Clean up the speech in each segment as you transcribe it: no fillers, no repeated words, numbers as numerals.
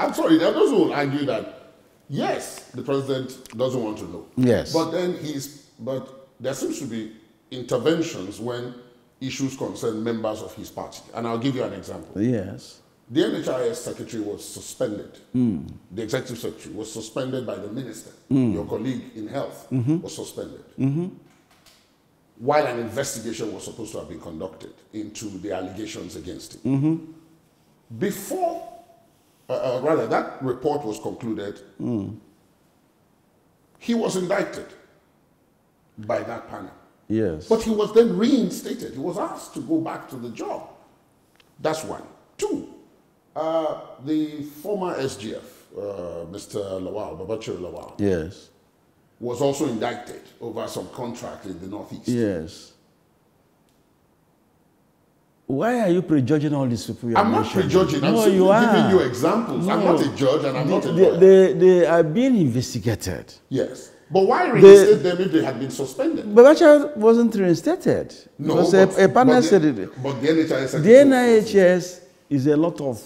I'm sorry, there are those who will argue that, yes, the president doesn't want to know. Yes. But then but there seems to be interventions when issues concern members of his party. And I'll give you an example. Yes. The NHIS secretary was suspended. The executive secretary was suspended by the minister. Your colleague in health was suspended. While an investigation was supposed to have been conducted into the allegations against him. Before, rather, that report was concluded, he was indicted by that panel. Yes. But he was then reinstated. He was asked to go back to the job. That's one. Two, the former SGF, Mr. Lawal, Babachir Lawal, Yes. was also indicted over some contract in the Northeast. Yes. Why are you prejudging all these people? I'm not prejudging. I'm simply giving you examples. I'm not a judge and I'm not a lawyer. They are being investigated. Yes. But why reinstate them if they had been suspended? Babachir wasn't reinstated. No, because but, a panel said it. But the NHIS... The NIHS is a lot of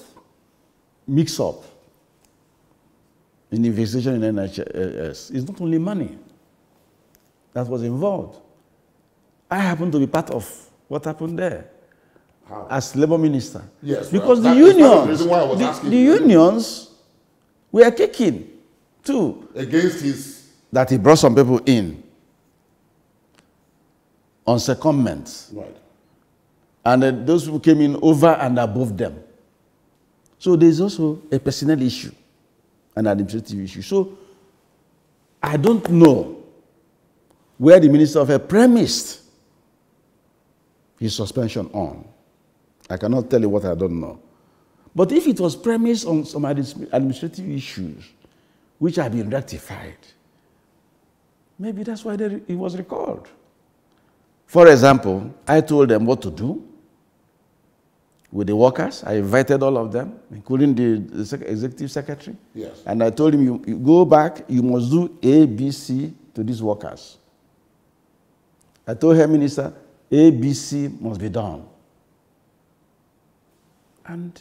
mix-up in investigation in NHS. It's not only money that was involved. I happen to be part of what happened there. How? As Labour Minister. Yes. Because well, the unions were kicking too. Against his... That he brought some people in on secondment. Right. And those people came in over and above them. So there's also a personnel issue, an administrative issue. So I don't know where the Minister of Health premised his suspension on. I cannot tell you what I don't know. But if it was premised on some administrative issues which have been rectified, maybe that's why it was recalled. For example, I told them what to do with the workers. I invited all of them, including the executive secretary. Yes. And I told him, you go back, you must do A, B, C to these workers. I told her minister, A, B, C must be done. And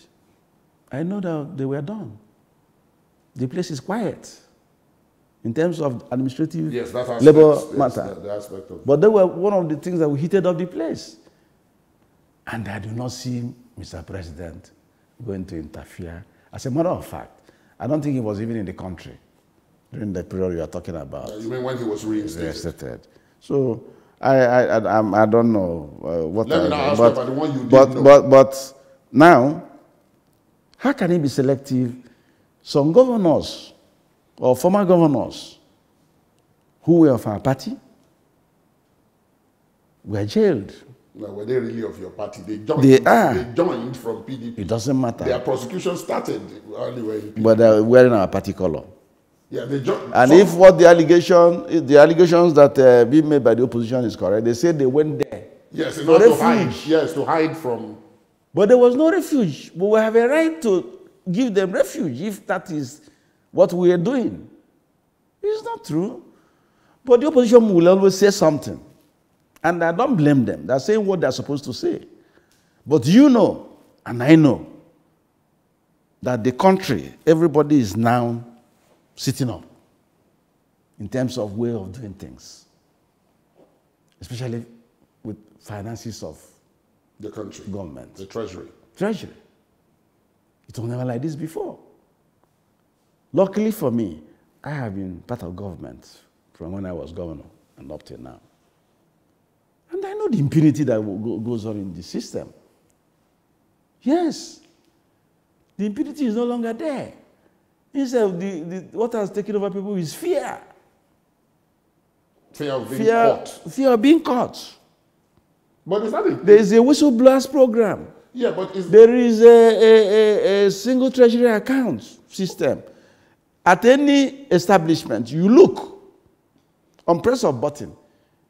I know that they were done. The place is quiet in terms of administrative labor matter. The aspect of but they were one of the things that we heated up the place. And I do not see Mr. President going to interfere. As a matter of fact, I don't think he was even in the country during the period you are talking about. You mean when he was reinstated? So I don't know what. Let me now ask you about the one you did know. But now, how can he be selective? Some governors or former governors who were of our party were jailed. Now, were they really of your party? They joined. They are. They joined from PDP. It doesn't matter. Their prosecution started while they were in PDP. But they're wearing our party color. Yeah, they joined. And if what the allegations that being made by the opposition is correct, they say they went there. Yes, in order to hide. Yes, to hide from. But there was no refuge. But we have a right to give them refuge if that is what we are doing. It's not true. But the opposition will always say something. And I don't blame them. They're saying what they're supposed to say. But you know, and I know, that the country, everybody is now sitting up in terms of way of doing things. Especially with finances of the country. Government. The treasury. Treasury. It was never like this before. Luckily for me, I have been part of government from when I was governor and up till now. And I know the impunity that goes on in the system. Yes. The impunity is no longer there. Instead, what has taken over people is fear. Fear of being caught. Fear of being caught. But is that it? There is a whistleblowers program. Yeah, but there is a single treasury account system. At any establishment, you look, on press of button,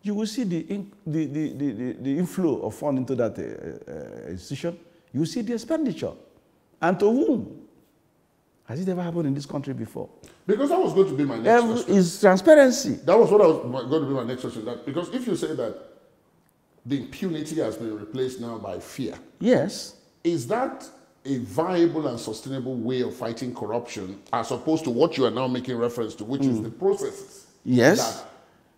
you will see the inflow of funds into that institution. You will see the expenditure. And to whom? Has it ever happened in this country before? Because that was going to be my next question. It's transparency. That was what I was going to be my next question. Because if you say that the impunity has been replaced now by fear. Yes. Is that a viable and sustainable way of fighting corruption, as opposed to what you are now making reference to, which is the processes Yes.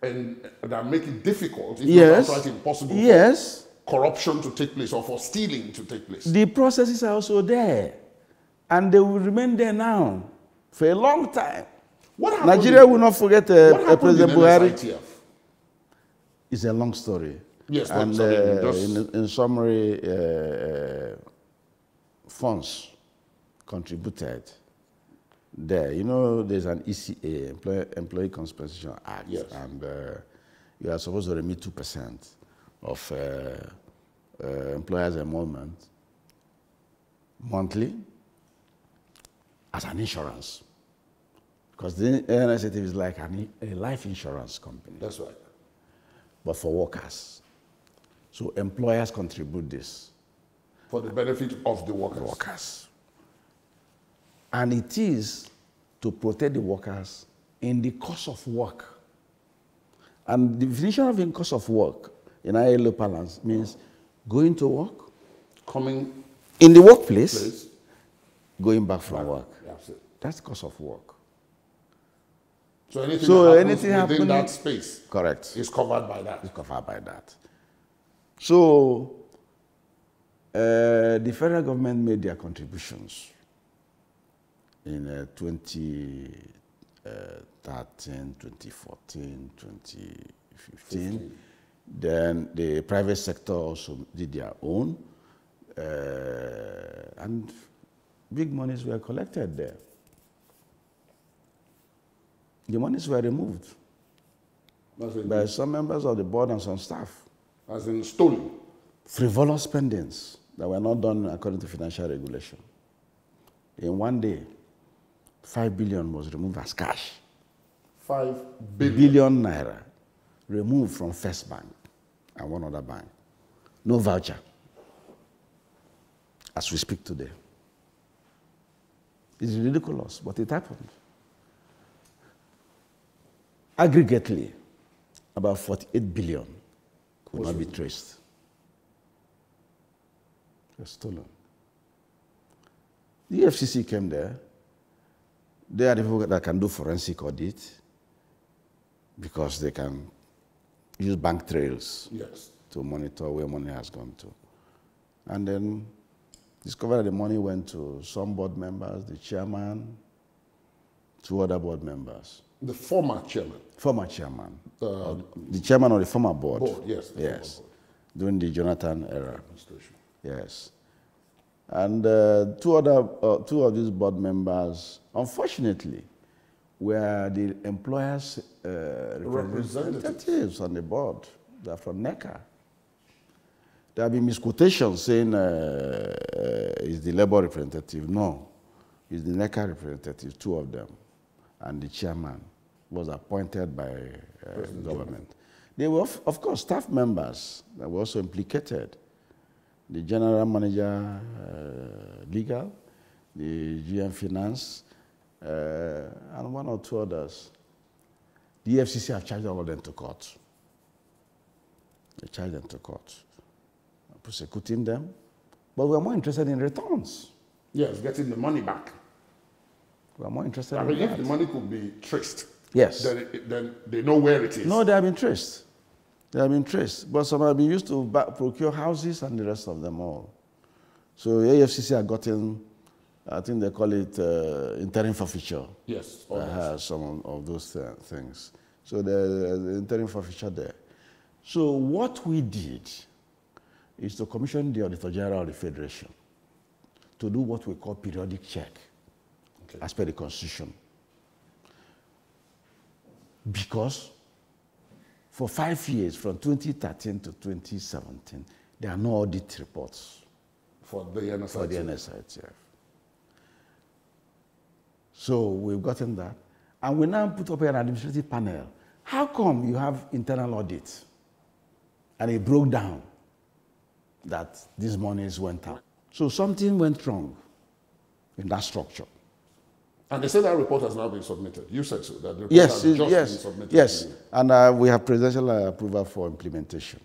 that make it difficult, if Yes. not outright impossible, Yes. for corruption to take place or for stealing to take place. The processes are also there, and they will remain there now for a long time. Nigeria will not forget President Buhari. NSITF? It's a long story. Yes, and in summary, funds contributed there. You know, there's an ECA, Employee Compensation Act, yes. and you are supposed to remit 2% of employers' emolument monthly as an insurance. Because the NSITF is like a life insurance company. That's right. But for workers. So employers contribute this. For the benefit of the workers. And it is to protect the workers in the course of work. And the definition of in course of work in ILO parlance means going to work, coming in the workplace, going back from work. Absolutely. That's course of work. So anything that happens within that space, correct, is covered by that. It's covered by that. So the federal government made their contributions in 2013, 2014, 2015. Then the private sector also did their own, and big monies were collected there. The monies were removed by some members of the board and some staff. As in stolen? Frivolous spendings that were not done according to financial regulation. In one day, 5 billion was removed as cash. 5 billion? Billion naira removed from First Bank and one other bank. No voucher. As we speak today. It's ridiculous, but it happened. Aggregately, about 48 billion could not be traced. It was stolen. The FCC came there. They are the people that can do forensic audit because they can use bank trails to monitor where money has gone to. And then discovered that the money went to some board members, the chairman, 2 other board members. The former chairman? Former chairman. The chairman of the former board. Yes. Yes. During the Jonathan era. Administration. Yes. And 2 of these board members, unfortunately, were the employers' representatives on the board. They're from NECA. There have been misquotations saying it's the labor representative. No, it's the NECA representative, 2 of them. And the chairman was appointed by the government. They were, of course, staff members that were also implicated. The general manager, legal, the GM finance, and 1 or 2 others. The FCC have charged all of them to court. They charged them to court, prosecuting them. But we are more interested in returns. Yes, getting the money back. We are more interested in that. If the money could be traced, yes, then they know where it is. No, they have been traced. They have been traced. But some have been used to procure houses and the rest of them all. So the AFCC have gotten, I think they call it interim forfeiture. Yes. Some of those things. So there's interim forfeiture there. So what we did is to commission the Auditor General of the Federation to do what we call periodic check, as per the Constitution. Because for 5 years, from 2013 to 2017, there are no audit reports for the NSITF. So we've gotten that. And we now put up an administrative panel. How come you have internal audit? And it broke down that these monies went out. So something went wrong in that structure. And they say that report has now been submitted. You said so, that the report has just been submitted. Yes, and we have presidential approval for implementation.